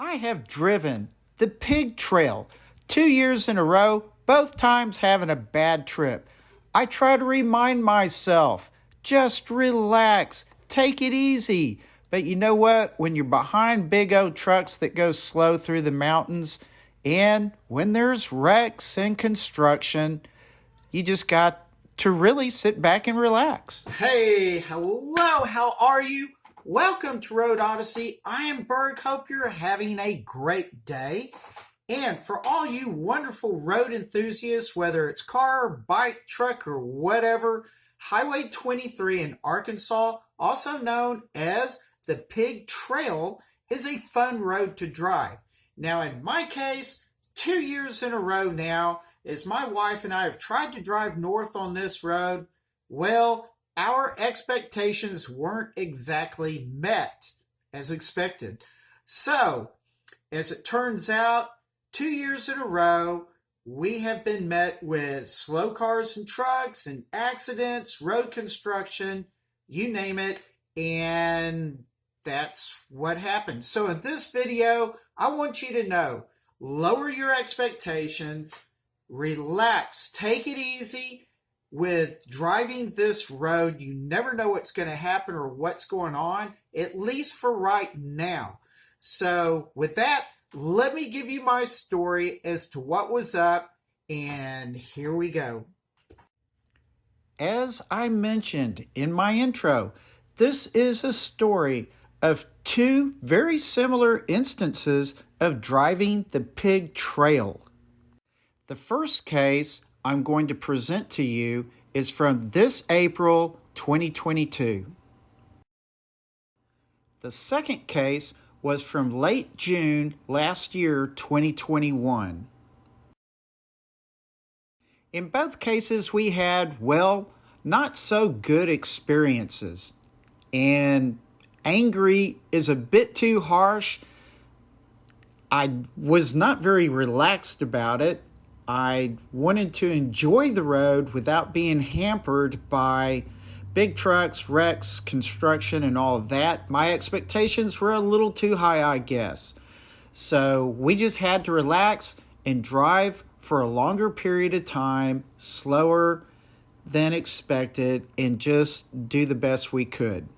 I have driven the pig trail 2 years in a row, both times having a bad trip. I try to remind myself, just relax, take it easy. But you know what? When you're behind big old trucks that go slow through the mountains, and when there's wrecks and construction, you just got to really sit back and relax. Hey, hello, how are you? Welcome to Road Odyssey. I am Berg. Hope you're having a great day. And for all you wonderful road enthusiasts, whether it's car, bike, truck, or whatever, Highway 23 in Arkansas, also known as the Pig Trail, is a fun road to drive. Now, in my case, 2 years in a row now, as my wife and I have tried to drive north on this road, well, our expectations weren't exactly met as expected. So, as it turns out, 2 years in a row, we have been met with slow cars and trucks and accidents, road construction, you name it, and that's what happened. So in this video, I want you to know, lower your expectations, relax, take it easy with driving this road. You never know what's going to happen or what's going on, at least for right now. So with that, let me give you my story as to what was up, and here we go. As I mentioned in my intro, this is a story of two very similar instances of driving the pig trail. The first case I'm going to present to you is from this April 2022. The second case was from late June last year, 2021. In both cases, we had, well, not so good experiences. And angry is a bit too harsh. I was not very relaxed about it. I wanted to enjoy the road without being hampered by big trucks, wrecks, construction, and all of that. My expectations were a little too high, I guess. So we just had to relax and drive for a longer period of time, slower than expected, and just do the best we could.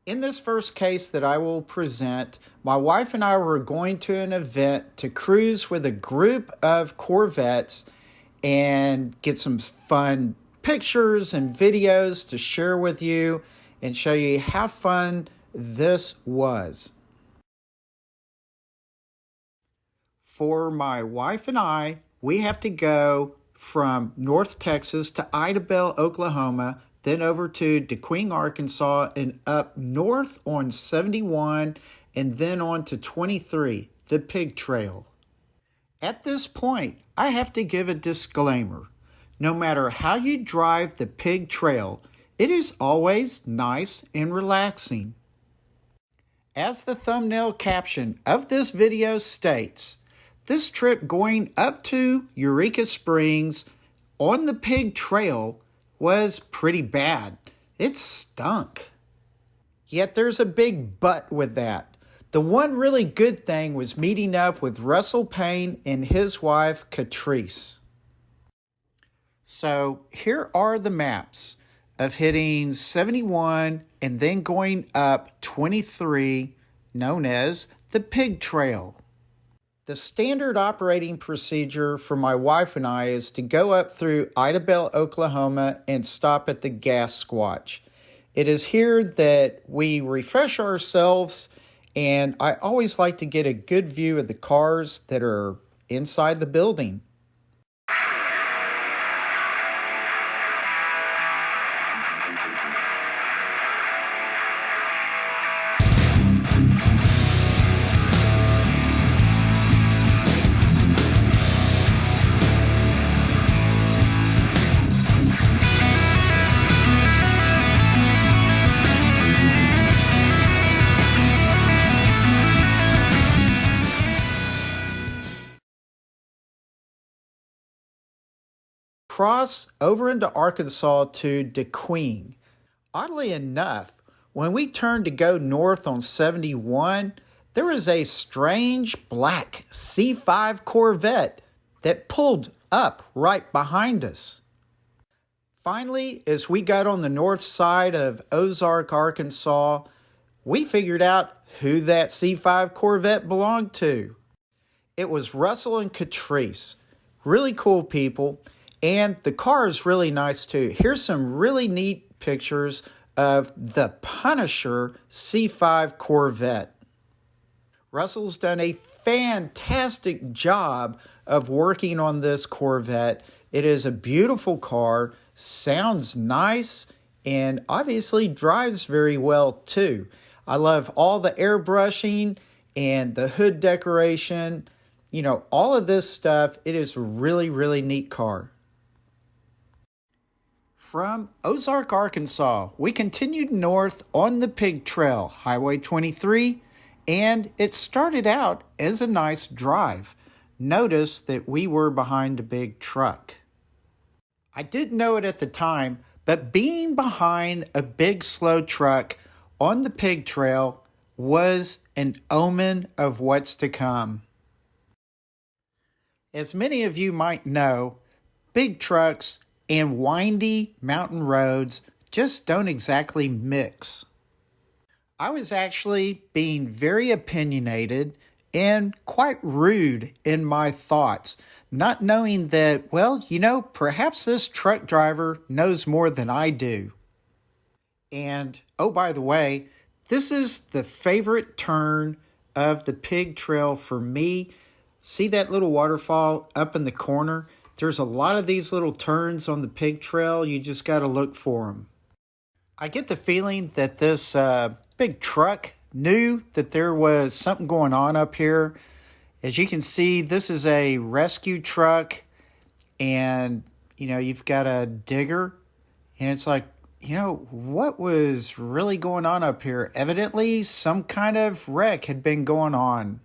In this first case that I will present, my wife and I were going to an event to cruise with a group of Corvettes and get some fun pictures and videos to share with you and show you how fun this was. For my wife and I, we have to go from North Texas to Idabel, Oklahoma, then over to DeQueen, Arkansas, and up north on 71, and then on to 23, the Pig Trail. At this point, I have to give a disclaimer. No matter how you drive the Pig Trail, it is always nice and relaxing. As the thumbnail caption of this video states, this trip going up to Eureka Springs on the Pig Trail was pretty bad. It stunk. Yet there's a big but with that. The one really good thing was meeting up with Russell Payne and his wife, Catrice. So here are the maps of hitting 71 and then going up 23, known as the Pig Trail. The standard operating procedure for my wife and I is to go up through Idabel, Oklahoma, and stop at the gas squatch. It is here that we refresh ourselves, and I always like to get a good view of the cars that are inside the building. Cross over into Arkansas to DeQueen. Oddly enough, when we turned to go north on 71, there was a strange black C5 Corvette that pulled up right behind us. Finally, as we got on the north side of Ozark, Arkansas, we figured out who that C5 Corvette belonged to. It was Russell and Catrice. Really cool people, and the car is really nice too. Here's some really neat pictures of the Punisher C5 Corvette. Russell's done a fantastic job of working on this Corvette. It is a beautiful car, sounds nice, and obviously drives very well too. I love all the airbrushing and the hood decoration. You know, all of this stuff. It is a really, really neat car. From Ozark, Arkansas, we continued north on the Pig Trail, Highway 23, and it started out as a nice drive. Notice that we were behind a big truck. I didn't know it at the time, but being behind a big slow truck on the Pig Trail was an omen of what's to come. As many of you might know, big trucks and windy mountain roads just don't exactly mix. I was actually being very opinionated and quite rude in my thoughts, not knowing that, well, perhaps this truck driver knows more than I do. And, oh, by the way, this is the favorite turn of the Pig Trail for me. See that little waterfall up in the corner? There's a lot of these little turns on the Pig Trail. You just got to look for them. I get the feeling that this big truck knew that there was something going on up here. As you can see, this is a rescue truck, and, you've got a digger, and it's like, what was really going on up here? Evidently, some kind of wreck had been going on.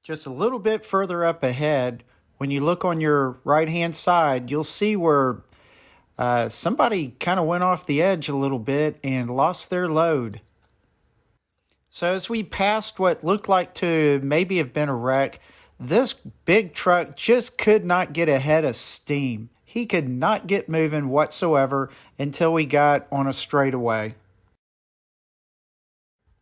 Just a little bit further up ahead, when you look on your right-hand side, you'll see where somebody kind of went off the edge a little bit and lost their load. So as we passed what looked like to maybe have been a wreck, this big truck just could not get ahead of steam. He could not get moving whatsoever until we got on a straightaway.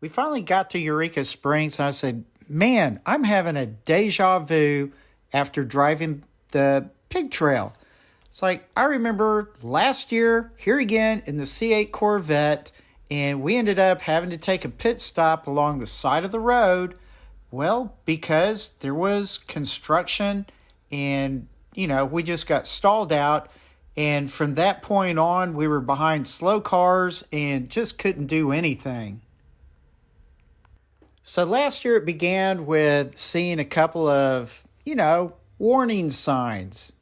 We finally got to Eureka Springs, and I said, man, I'm having a deja vu after driving the Pig Trail. It's like, I remember last year, here again in the C8 Corvette, and we ended up having to take a pit stop along the side of the road. Well, because there was construction and, we just got stalled out. And from that point on, we were behind slow cars and just couldn't do anything. So last year it began with seeing a couple of, warning signs.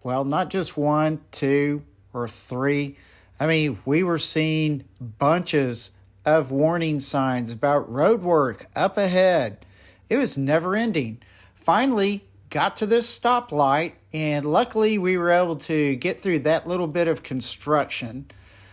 Well, not just 1, 2, or 3. I mean, we were seeing bunches of warning signs about road work up ahead. It was never ending. Finally, got to this stoplight, and luckily we were able to get through that little bit of construction.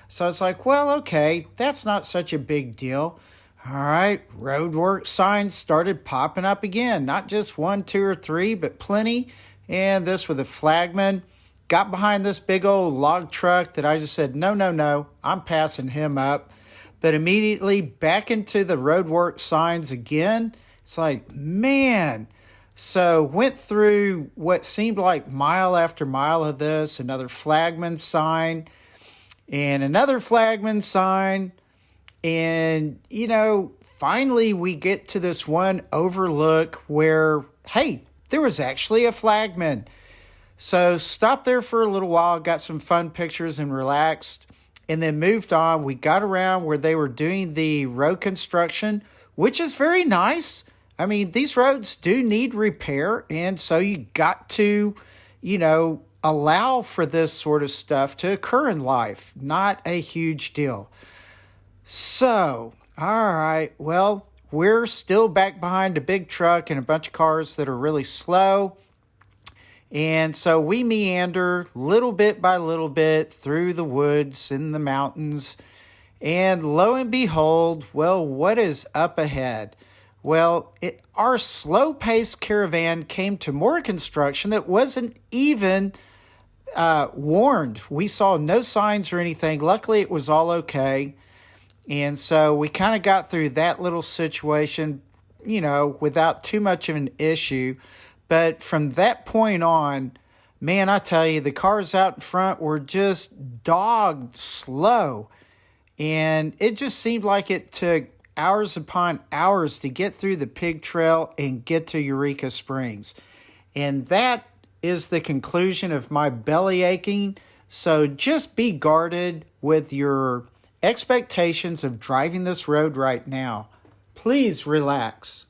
So it's like, well, okay, that's not such a big deal. All right, road work signs started popping up again. Not just 1, 2, or 3, but plenty. And this with a flagman. Got behind this big old log truck that I just said, no, I'm passing him up. But immediately back into the roadwork signs again. It's like, man. So went through what seemed like mile after mile of this, another flagman sign, and another flagman sign. And, finally we get to this one overlook where, hey, there was actually a flagman. So stopped there for a little while, got some fun pictures and relaxed, and then moved on. We got around where they were doing the road construction, which is very nice. I mean, these roads do need repair, and so you got to, allow for this sort of stuff to occur in life. Not a huge deal. So, all right, well, we're still back behind a big truck and a bunch of cars that are really slow. And so we meander little bit by little bit through the woods and the mountains. And lo and behold, well, what is up ahead? Well, our slow-paced caravan came to more construction that wasn't even warned. We saw no signs or anything. Luckily, it was all okay. And so we kind of got through that little situation, without too much of an issue. But from that point on, man, I tell you, the cars out in front were just dog slow. And it just seemed like it took hours upon hours to get through the pig trail and get to Eureka Springs. And that is the conclusion of my belly aching. So just be guarded with your expectations of driving this road right now. Please relax.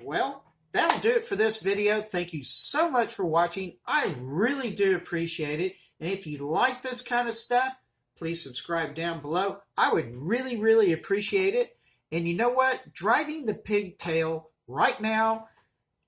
Well, that'll do it for this video. Thank you so much for watching. I really do appreciate it. And if you like this kind of stuff, please subscribe down below. I would really, really appreciate it. And you know what? Driving the pigtail right now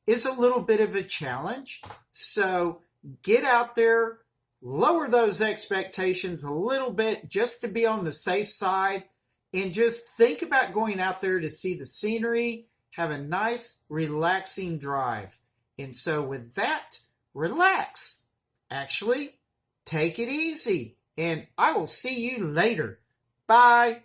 is a little bit of a challenge. So get out there, lower those expectations a little bit just to be on the safe side, and just think about going out there to see the scenery, have a nice, relaxing drive. And so with that, relax. Actually, take it easy. And I will see you later. Bye.